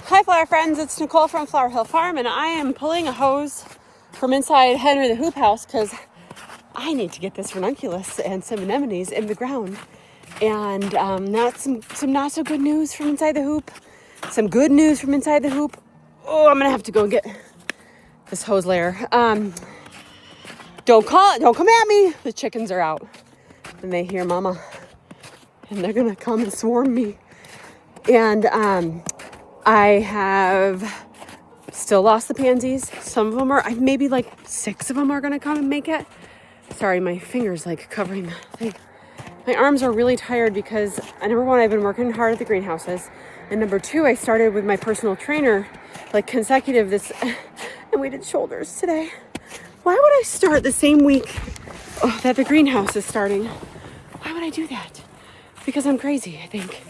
Hi flower friends, it's Nicole from Flower Hill Farm, and I am pulling a hose from inside Henry the Hoophouse because I need to get this ranunculus and some anemones in the ground. And not some not so good news from inside the hoop, some good news from inside the hoop. Oh, I'm gonna have to go and get this hose layer. Don't come at me. The chickens are out and they hear mama and they're gonna come and swarm me. And I have still lost the pansies. Some of them are, maybe like 6 of them are gonna come and make it. Sorry, my finger's like covering the thing. My arms are really tired because number one, I've been working hard at the greenhouses. And number two, I started with my personal trainer, like consecutive and we did shoulders today. Why would I start the same week that the greenhouse is starting? Why would I do that? Because I'm crazy, I think.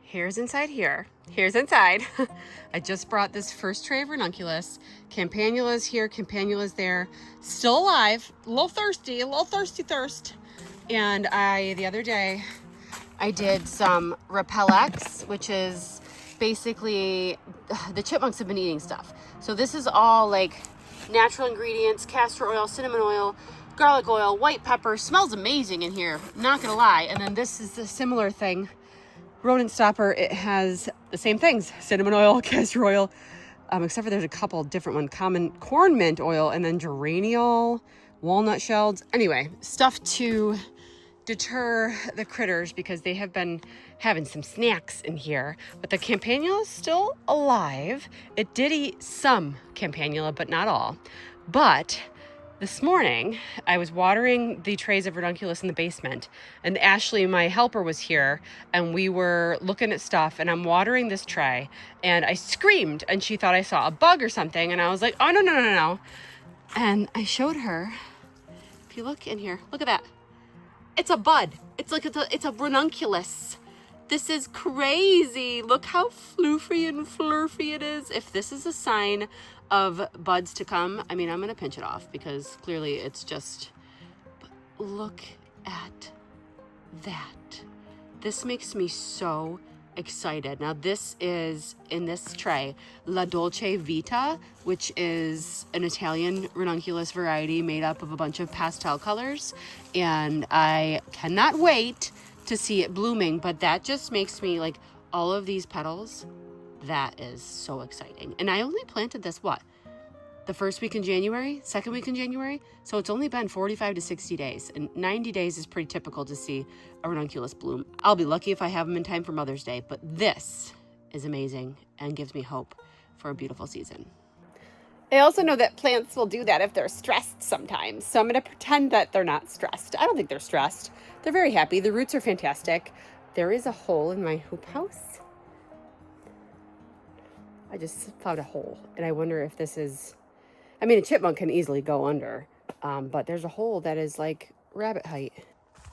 Here's inside here. Here's inside. I just brought this first tray of ranunculus. Campanulas here, campanulas there. Still alive, a little thirsty thirst. And the other day, I did some Repel-X, which is basically, the chipmunks have been eating stuff. So this is all like natural ingredients, castor oil, cinnamon oil, garlic oil, white pepper. Smells amazing in here, not gonna lie. And then this is a similar thing. Rodent stopper, it has the same things, cinnamon oil, castor oil, except for there's a couple different ones, common corn mint oil, and then geraniol, walnut shells. Anyway, stuff to deter the critters because they have been having some snacks in here. But the campanula is still alive. It did eat some campanula, but not all. But this morning, I was watering the trays of ranunculus in the basement, and Ashley, my helper, was here, and we were looking at stuff, and I'm watering this tray, and I screamed, and she thought I saw a bug or something, and I was like, oh, no. And I showed her, if you look in here, look at that. It's a bud. It's a ranunculus. This is crazy. Look how floofy and flurfy it is. If this is a sign of buds to come, I mean, I'm going to pinch it off because clearly it's just, but look at that. This makes me so excited. Now this is, in this tray, La Dolce Vita, which is an Italian ranunculus variety made up of a bunch of pastel colors. And I cannot wait to see it blooming, but that just makes me like, all of these petals, that is so exciting. And I only planted this, the first week in January, second week in January. So it's only been 45 to 60 days, and 90 days is pretty typical to see a ranunculus bloom. I'll be lucky if I have them in time for Mother's Day, but this is amazing and gives me hope for a beautiful season. I also know that plants will do that if they're stressed sometimes. So I'm going to pretend that they're not stressed. I don't think they're stressed. They're very happy. The roots are fantastic. There is a hole in my hoop house. I just found a hole, and I wonder if this is, I mean, a chipmunk can easily go under, but there's a hole that is like rabbit height.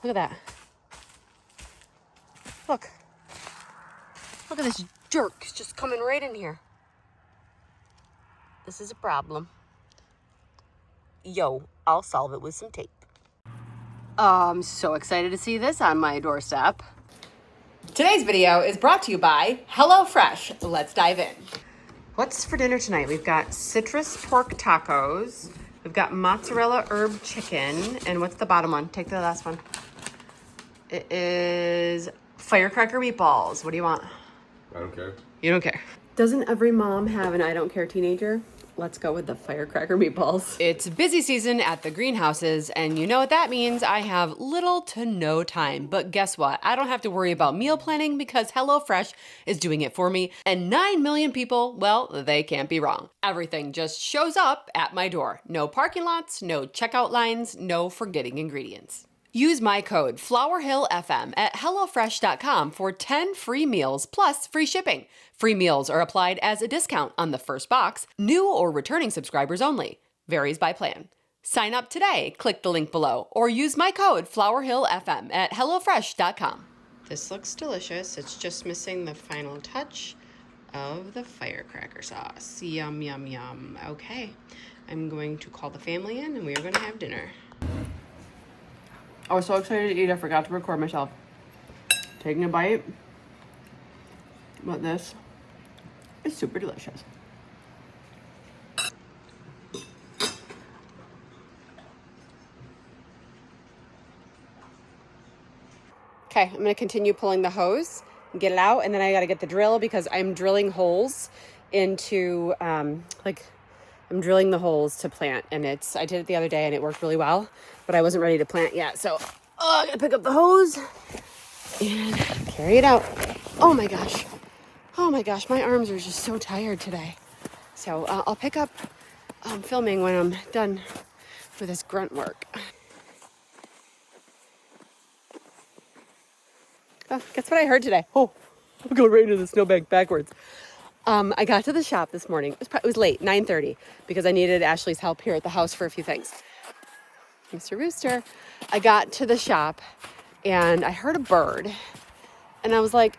Look at that. Look. Look at this jerk. It's just coming right in here. This is a problem. Yo, I'll solve it with some tape. I'm so excited to see this on my doorstep. Today's video is brought to you by HelloFresh. Let's dive in. What's for dinner tonight? We've got citrus pork tacos. We've got mozzarella herb chicken. And what's the bottom one? Take the last one. It is firecracker meatballs. What do you want? I don't care. You don't care. Doesn't every mom have an I don't care teenager? Let's go with the firecracker meatballs. It's busy season at the greenhouses, and you know what that means. I have little to no time. But guess what? I don't have to worry about meal planning because HelloFresh is doing it for me. And 9 million people, well, they can't be wrong. Everything just shows up at my door. No parking lots, no checkout lines, no forgetting ingredients. Use my code FlowerHillFM at HelloFresh.com for 10 free meals plus free shipping. Free meals are applied as a discount on the first box, new or returning subscribers only. Varies by plan. Sign up today, click the link below, or use my code FlowerHillFM at HelloFresh.com. This looks delicious. It's just missing the final touch of the firecracker sauce. Yum, yum, yum. Okay, I'm going to call the family in and we are going to have dinner. I was so excited to eat, I forgot to record myself. Taking a bite. But this It's super delicious. Okay, I'm gonna continue pulling the hose, get it out, and then I gotta get the drill because I'm drilling holes into, I'm drilling the holes to plant, and I did it the other day and it worked really well, but I wasn't ready to plant yet. So, I gotta pick up the hose and carry it out. Oh my gosh, my arms are just so tired today. So I'll pick up filming when I'm done with this grunt work. Oh, guess what I heard today? Oh, I'm going right into the snowbank backwards. I got to the shop this morning. It was late, 9:30, because I needed Ashley's help here at the house for a few things. Mr. Rooster, I got to the shop and I heard a bird. And I was like,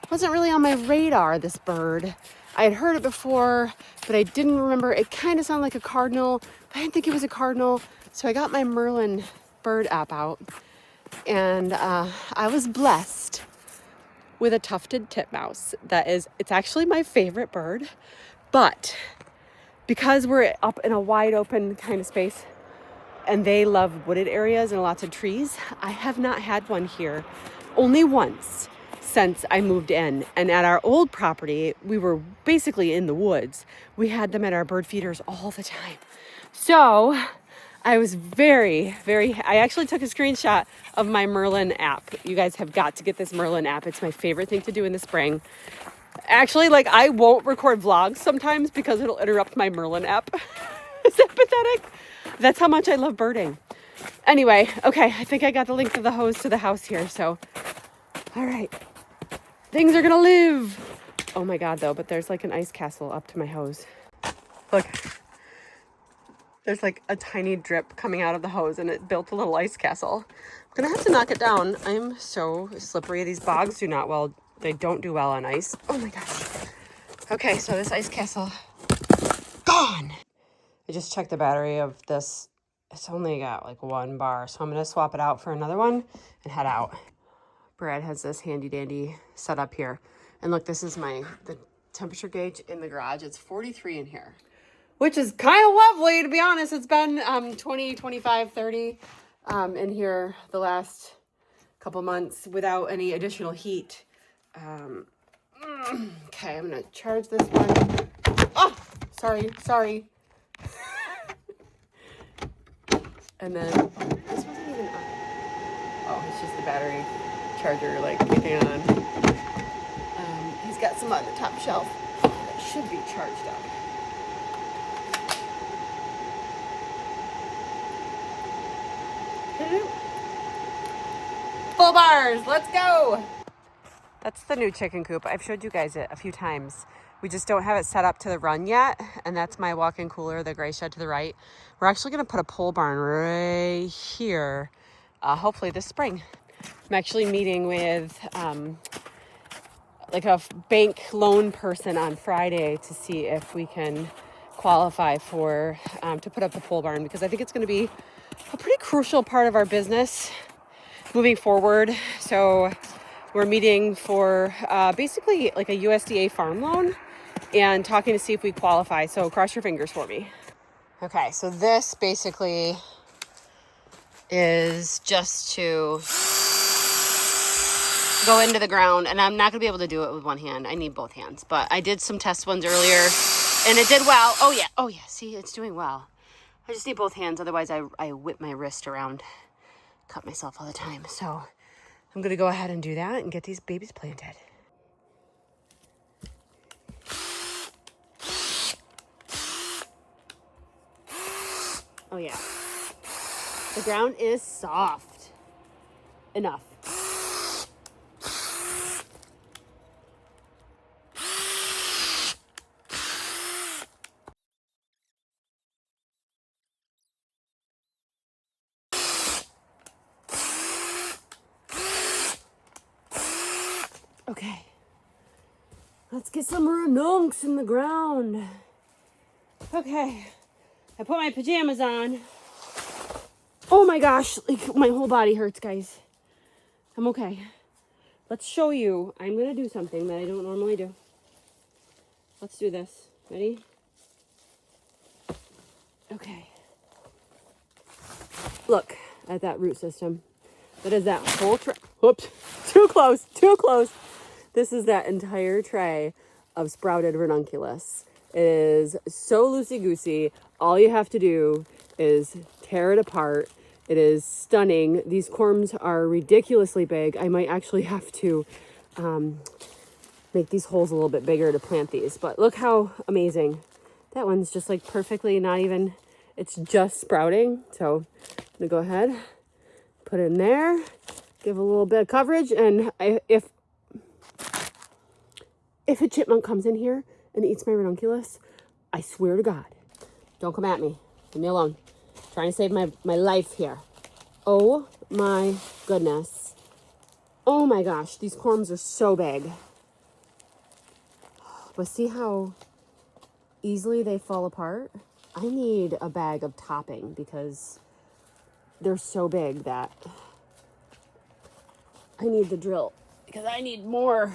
wasn't really on my radar, this bird. I had heard it before, but I didn't remember. It kind of sounded like a cardinal, but I didn't think it was a cardinal. So I got my Merlin bird app out, and I was blessed with a tufted titmouse. It's actually my favorite bird, but because we're up in a wide open kind of space and they love wooded areas and lots of trees, I have not had one here, only once since I moved in. And at our old property, we were basically in the woods. We had them at our bird feeders all the time. So I was I actually took a screenshot of my Merlin app. You guys have got to get this Merlin app. It's my favorite thing to do in the spring. Actually, I won't record vlogs sometimes because it'll interrupt my Merlin app. Is that pathetic? That's how much I love birding. Anyway, okay, I think I got the link to the hose to the house here, so. All right, things are gonna live. Oh my God, though, but there's an ice castle up to my hose. Look. There's a tiny drip coming out of the hose and it built a little ice castle. I'm gonna have to knock it down. I'm so slippery. These bogs they don't do well on ice. Oh my gosh. Okay, so this ice castle, gone. I just checked the battery of this. It's only got 1 bar, so I'm gonna swap it out for another one and head out. Brad has this handy dandy setup here. And look, this is the temperature gauge in the garage. It's 43 in here, which is kind of lovely, to be honest. It's been 20, 25, 30 in here the last couple months without any additional heat. Okay, I'm going to charge this one. Oh, sorry. And then, this wasn't even on. Oh, it's just the battery charger, kicking on. He's got some on the top shelf that should be charged up. Full bars, let's go. That's the new chicken coop. I've showed you guys it a few times. We just don't have it set up to the run yet. And that's my walk-in cooler, the gray shed to the right. We're actually gonna put a pole barn right here, hopefully this spring. I'm actually meeting with a bank loan person on Friday to see if we can qualify for to put up the pole barn, because I think it's going to be a pretty crucial part of our business moving forward. So we're meeting for basically a USDA farm loan and talking to see if we qualify. So cross your fingers for me. Okay, so this basically is just to go into the ground, and I'm not gonna be able to do it with one hand. I need both hands, but I did some test ones earlier and it did well. Oh yeah, see, it's doing well. I just need both hands, otherwise I whip my wrist around, cut myself all the time. So I'm gonna go ahead and do that and get these babies planted. Oh yeah, the ground is soft enough. Okay, let's get some ranuncs in the ground. Okay, I put my pajamas on. Oh my gosh, my whole body hurts, guys. I'm okay. Let's show you. I'm gonna do something that I don't normally do. Let's do this. Ready? Okay. Look at that root system. That is that whole tray. Whoops. Too close. Too close. This is that entire tray of sprouted ranunculus. It is so loosey-goosey. All you have to do is tear it apart. It is stunning. These corms are ridiculously big. I might actually have to make these holes a little bit bigger to plant these. But look how amazing. That one's just like perfectly not even, it's just sprouting. So I'm gonna go ahead, put it in there, give a little bit of coverage. And if a chipmunk comes in here and eats my ranunculus, I swear to God, don't come at me. Leave me alone. I'm trying to save my life here. Oh my goodness. Oh my gosh, these corms are so big. But see how easily they fall apart? I need a bag of topping because they're so big that I need the drill because I need more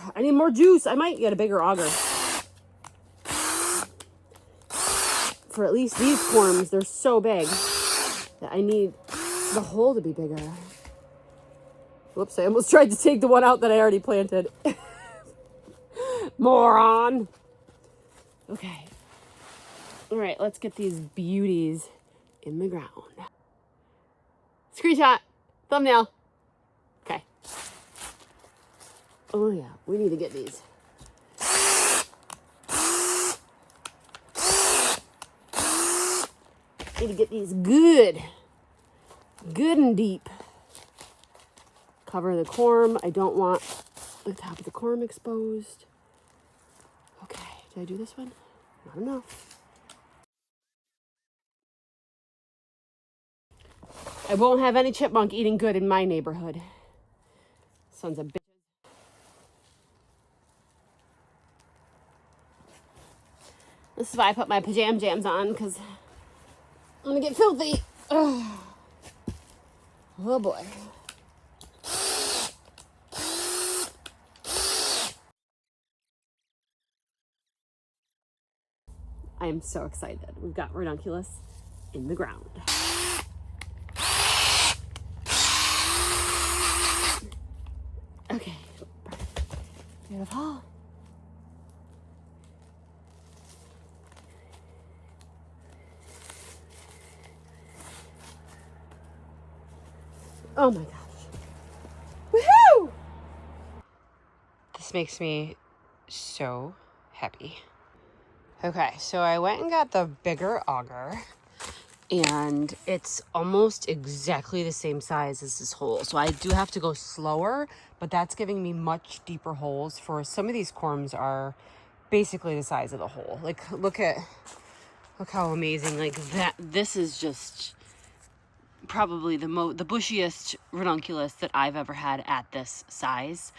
juice. I might get a bigger auger. For at least these corms, they're so big that I need the hole to be bigger. Whoops, I almost tried to take the one out that I already planted. Moron. Okay. All right, let's get these beauties in the ground. Screenshot. Thumbnail. Okay. Oh yeah, we need to get these. Need to get these good and deep. Cover the corm. I don't want the top of the corm exposed. Okay, did I do this one? Not enough. I won't have any chipmunk eating good in my neighborhood. Sons of bitches. This is why I put my pajam jams on, because I'm gonna get filthy. Ugh. Oh boy. I am so excited. We've got ranunculus in the ground. Okay. Beautiful. Oh my gosh. Woohoo! This makes me so happy. Okay, so I went and got the bigger auger, and it's almost exactly the same size as this hole. So I do have to go slower, but that's giving me much deeper holes. For some of these corms are basically the size of the hole. Like, look how amazing. Like that, this is just probably the bushiest ranunculus that I've ever had at this size.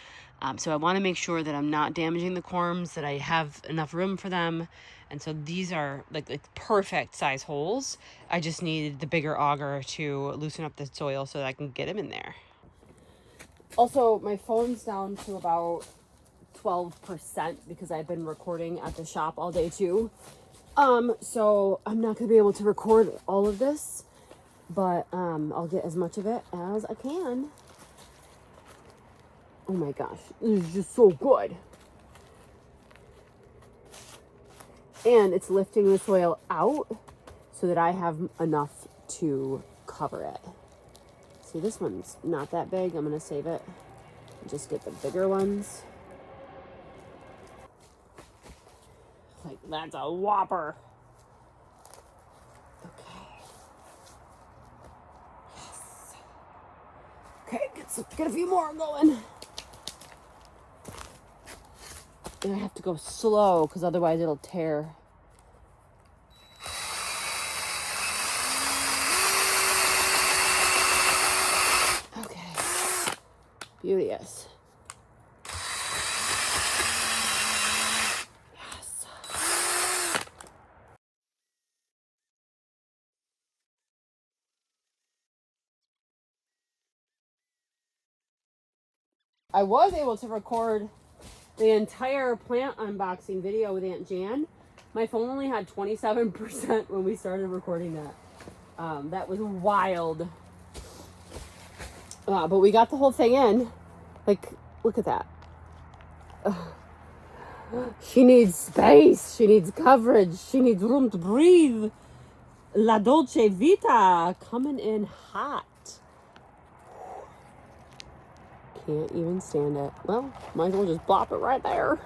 So I want to make sure that I'm not damaging the corms, that I have enough room for them. And so these are like perfect size holes. I just needed the bigger auger to loosen up the soil so that I can get them in there. Also, my phone's down to about 12% because I've been recording at the shop all day too. So I'm not gonna be able to record all of this, but I'll get as much of it as I can. Oh my gosh, this is just so good. And it's lifting the soil out so that I have enough to cover it. See, this one's not that big. I'm gonna save it and just get the bigger ones. Like, that's a whopper. Okay. Yes. Okay, get a few more going. And I have to go slow because otherwise it'll tear. Okay. Beauteous. Yes. I was able to record the entire plant unboxing video with Aunt Jan, my phone only had 27% when we started recording that. That was wild. But we got the whole thing in. Like, look at that. She needs space. She needs coverage. She needs room to breathe. La Dolce Vita coming in hot. Can't even stand it. Well, might as well just plop it right there.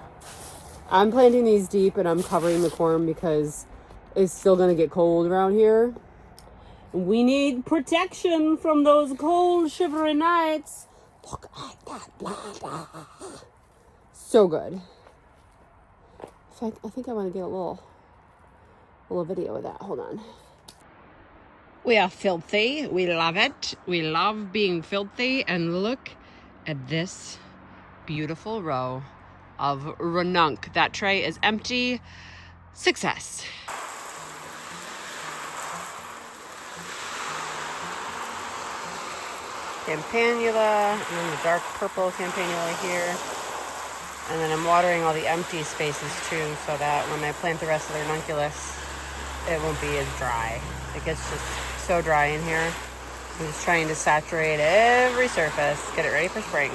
I'm planting these deep and I'm covering the corn because it's still going to get cold around here. We need protection from those cold, shivery nights. Look at that. Blah, blah. So good. In fact, I think I want to get a little video of that. Hold on. We are filthy. We love it. We love being filthy. And look at this beautiful row of ranunc. That tray is empty. Success. Campanula, and then the dark purple campanula here. And then I'm watering all the empty spaces too, so that when I plant the rest of the ranunculus, it won't be as dry. It gets just so dry in here. I'm just trying to saturate every surface, get it ready for spring.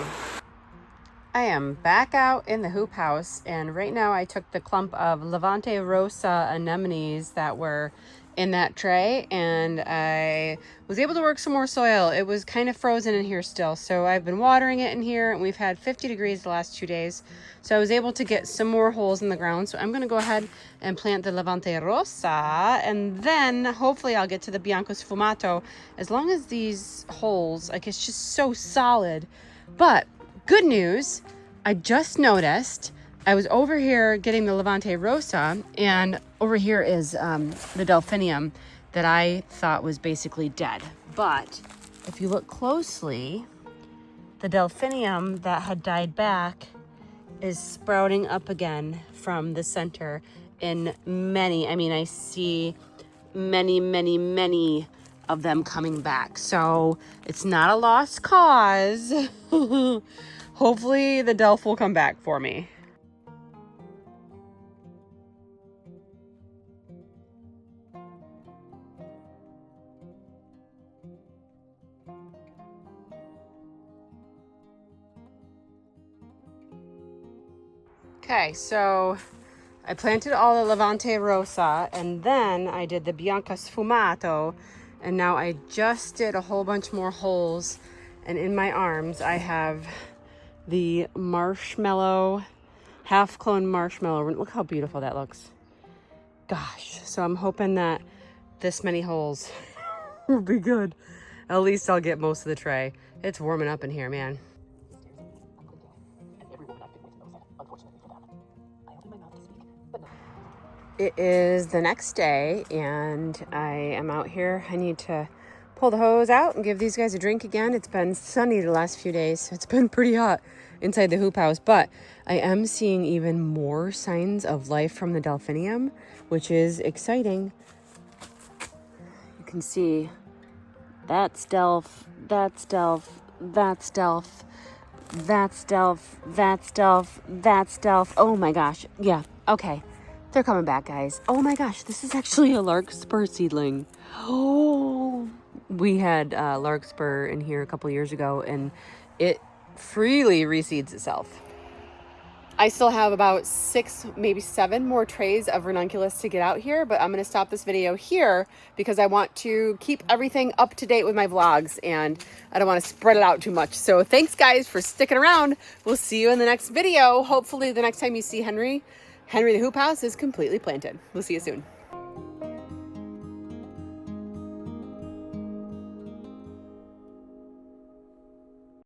I am back out in the hoop house, and right now I took the clump of Levante Rosa anemones that were in that tray, and I was able to work some more soil. It was kind of frozen in here still, so I've been watering it in here, and we've had 50 degrees the last 2 days, so I was able to get some more holes in the ground. So I'm going to go ahead and plant the Levante Rosa, and then hopefully I'll get to the Bianco Sfumato. As long as these holes, like, it's just so solid. But good news, I just noticed I was over here getting the Levante Rosa, and over here is the Delphinium that I thought was basically dead. But if you look closely, the Delphinium that had died back is sprouting up again from the center in many, I mean, I see many, many, many of them coming back. So it's not a lost cause. Hopefully the Delph will come back for me. Okay, so I planted all the Levante Rosa, and then I did the Bianca Sfumato, and now I just did a whole bunch more holes, and in my arms I have the marshmallow, half-clone marshmallow. Look how beautiful that looks. Gosh, so I'm hoping that this many holes will be good. At least I'll get most of the tray. It's warming up in here, man. It is the next day, and I am out here. I need to pull the hose out and give these guys a drink again. It's been sunny the last few days, so it's been pretty hot inside the hoop house, but I am seeing even more signs of life from the Delphinium, which is exciting. You can see that's Delph, that's Delph, that's Delph, that's Delph, that's Delph, that's Delph. Oh my gosh. Yeah, okay. They're coming back, guys. Oh my gosh, this is actually a larkspur seedling. Oh, we had larkspur in here a couple years ago, and it freely reseeds itself. I still have about 6, maybe 7 more trays of ranunculus to get out here, but I'm going to stop this video here because I want to keep everything up to date with my vlogs, and I don't want to spread it out too much. So thanks, guys, for sticking around. We'll see you in the next video. Hopefully the next time you see Henry the hoop house is completely planted. We'll see you soon.